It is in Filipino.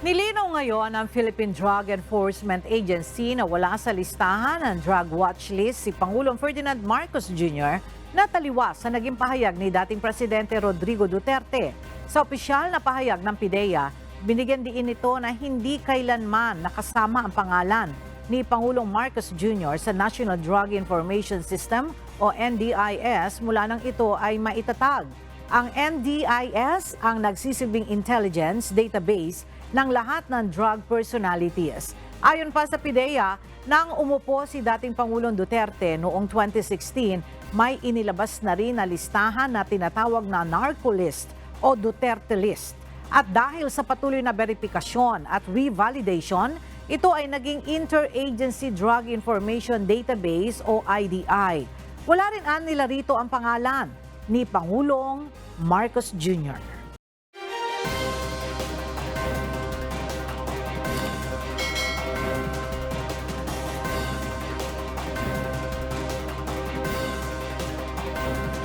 Nilinaw ngayon ng Philippine Drug Enforcement Agency na wala sa listahan ng drug watch list si Pangulong Ferdinand Marcos Jr. na taliwas sa naging pahayag ni dating Presidente Rodrigo Duterte. Sa opisyal na pahayag ng PIDEA, binigyan diin ito na hindi kailanman nakasama ang pangalan ni Pangulong Marcos Jr. sa National Drug Information System o NDIS mula nang ito ay maitatag. Ang NDIS ang nagsisilbing intelligence database ng lahat ng drug personalities. Ayon pa sa PIDEA, nang umupo si dating Pangulong Duterte noong 2016, may inilabas na rin na listahan na tinatawag na narco list o Duterte list. At dahil sa patuloy na verifikasyon at revalidation, ito ay naging Interagency Drug Information Database o IDI. Wala rin nila rito ang pangalan ni Pangulong Marcos Jr.